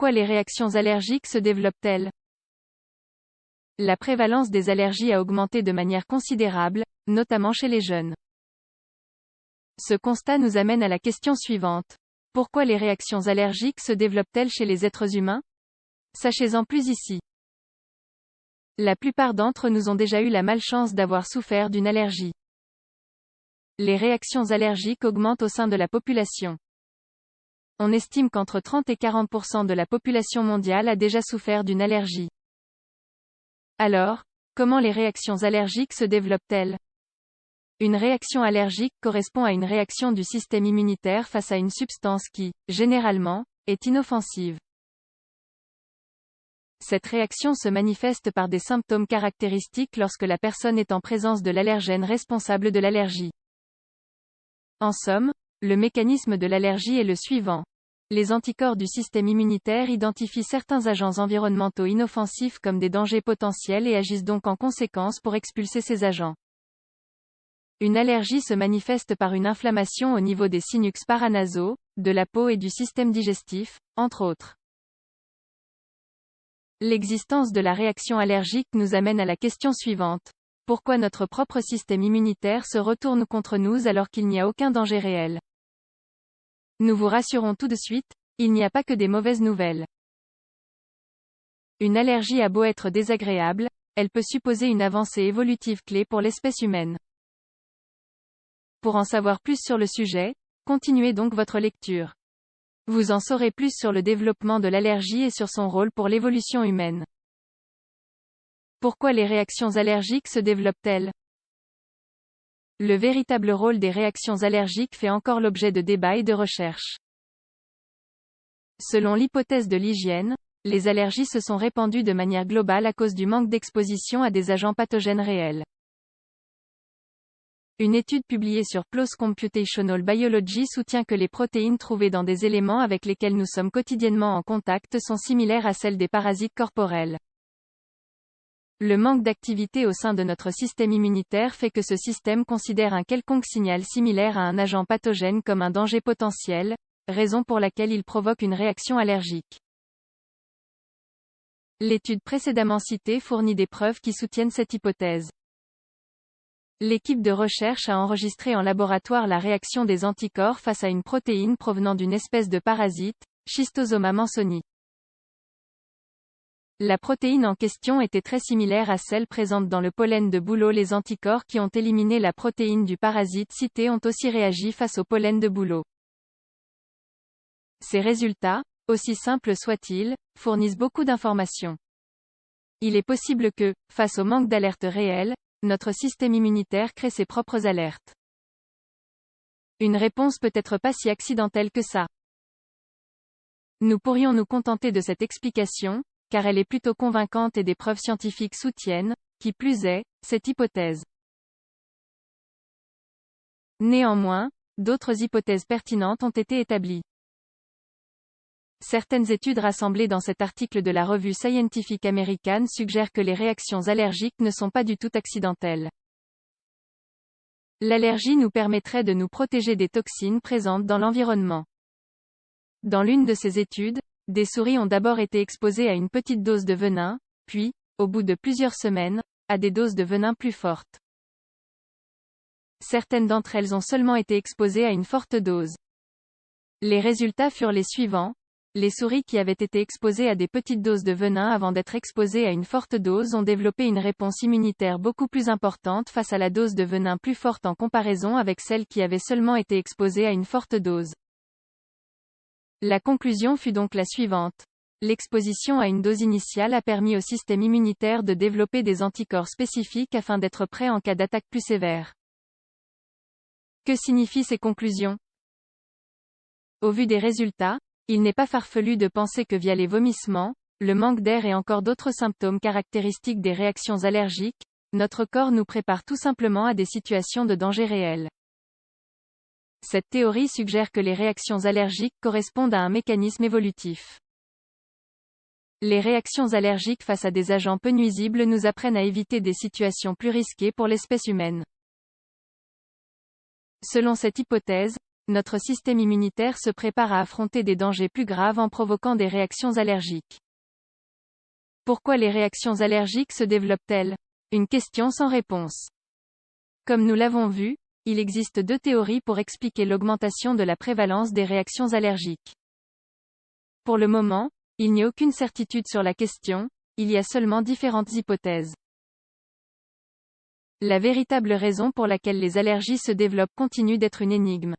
Pourquoi les réactions allergiques se développent-elles? La prévalence des allergies a augmenté de manière considérable, notamment chez les jeunes. Ce constat nous amène à la question suivante. Pourquoi les réactions allergiques se développent-elles chez les êtres humains? Sachez-en plus ici. La plupart d'entre nous ont déjà eu la malchance d'avoir souffert d'une allergie. Les réactions allergiques augmentent au sein de la population. On estime qu'entre 30 et 40% de la population mondiale a déjà souffert d'une allergie. Alors, comment les réactions allergiques se développent-elles? Une réaction allergique correspond à une réaction du système immunitaire face à une substance qui, généralement, est inoffensive. Cette réaction se manifeste par des symptômes caractéristiques lorsque la personne est en présence de l'allergène responsable de l'allergie. En somme, le mécanisme de l'allergie est le suivant. Les anticorps du système immunitaire identifient certains agents environnementaux inoffensifs comme des dangers potentiels et agissent donc en conséquence pour expulser ces agents. Une allergie se manifeste par une inflammation au niveau des sinus paranasaux, de la peau et du système digestif, entre autres. L'existence de la réaction allergique nous amène à la question suivante. Pourquoi notre propre système immunitaire se retourne contre nous alors qu'il n'y a aucun danger réel? Nous vous rassurons tout de suite, il n'y a pas que des mauvaises nouvelles. Une allergie a beau être désagréable, elle peut supposer une avancée évolutive clé pour l'espèce humaine. Pour en savoir plus sur le sujet, continuez donc votre lecture. Vous en saurez plus sur le développement de l'allergie et sur son rôle pour l'évolution humaine. Pourquoi les réactions allergiques se développent-elles? Le véritable rôle des réactions allergiques fait encore l'objet de débats et de recherches. Selon l'hypothèse de l'hygiène, les allergies se sont répandues de manière globale à cause du manque d'exposition à des agents pathogènes réels. Une étude publiée sur PLOS Computational Biology soutient que les protéines trouvées dans des éléments avec lesquels nous sommes quotidiennement en contact sont similaires à celles des parasites corporels. Le manque d'activité au sein de notre système immunitaire fait que ce système considère un quelconque signal similaire à un agent pathogène comme un danger potentiel, raison pour laquelle il provoque une réaction allergique. L'étude précédemment citée fournit des preuves qui soutiennent cette hypothèse. L'équipe de recherche a enregistré en laboratoire la réaction des anticorps face à une protéine provenant d'une espèce de parasite, Schistosoma mansoni. La protéine en question était très similaire à celle présente dans le pollen de bouleau. Les anticorps qui ont éliminé la protéine du parasite cité ont aussi réagi face au pollen de bouleau. Ces résultats, aussi simples soient-ils, fournissent beaucoup d'informations. Il est possible que, face au manque d'alerte réelle, notre système immunitaire crée ses propres alertes. Une réponse peut être pas si accidentelle que ça. Nous pourrions nous contenter de cette explication, car elle est plutôt convaincante et des preuves scientifiques soutiennent, qui plus est, cette hypothèse. Néanmoins, d'autres hypothèses pertinentes ont été établies. Certaines études rassemblées dans cet article de la revue Scientific American suggèrent que les réactions allergiques ne sont pas du tout accidentelles. L'allergie nous permettrait de nous protéger des toxines présentes dans l'environnement. Dans l'une de ces études, des souris ont d'abord été exposées à une petite dose de venin, puis, au bout de plusieurs semaines, à des doses de venin plus fortes. Certaines d'entre elles ont seulement été exposées à une forte dose. Les résultats furent les suivants. Les souris qui avaient été exposées à des petites doses de venin avant d'être exposées à une forte dose ont développé une réponse immunitaire beaucoup plus importante face à la dose de venin plus forte en comparaison avec celles qui avaient seulement été exposées à une forte dose. La conclusion fut donc la suivante. L'exposition à une dose initiale a permis au système immunitaire de développer des anticorps spécifiques afin d'être prêt en cas d'attaque plus sévère. Que signifient ces conclusions? Au vu des résultats, il n'est pas farfelu de penser que via les vomissements, le manque d'air et encore d'autres symptômes caractéristiques des réactions allergiques, notre corps nous prépare tout simplement à des situations de danger réel. Cette théorie suggère que les réactions allergiques correspondent à un mécanisme évolutif. Les réactions allergiques face à des agents peu nuisibles nous apprennent à éviter des situations plus risquées pour l'espèce humaine. Selon cette hypothèse, notre système immunitaire se prépare à affronter des dangers plus graves en provoquant des réactions allergiques. Pourquoi les réactions allergiques se développent-elles? Une question sans réponse. Comme nous l'avons vu, il existe deux théories pour expliquer l'augmentation de la prévalence des réactions allergiques. Pour le moment, il n'y a aucune certitude sur la question, il y a seulement différentes hypothèses. La véritable raison pour laquelle les allergies se développent continue d'être une énigme.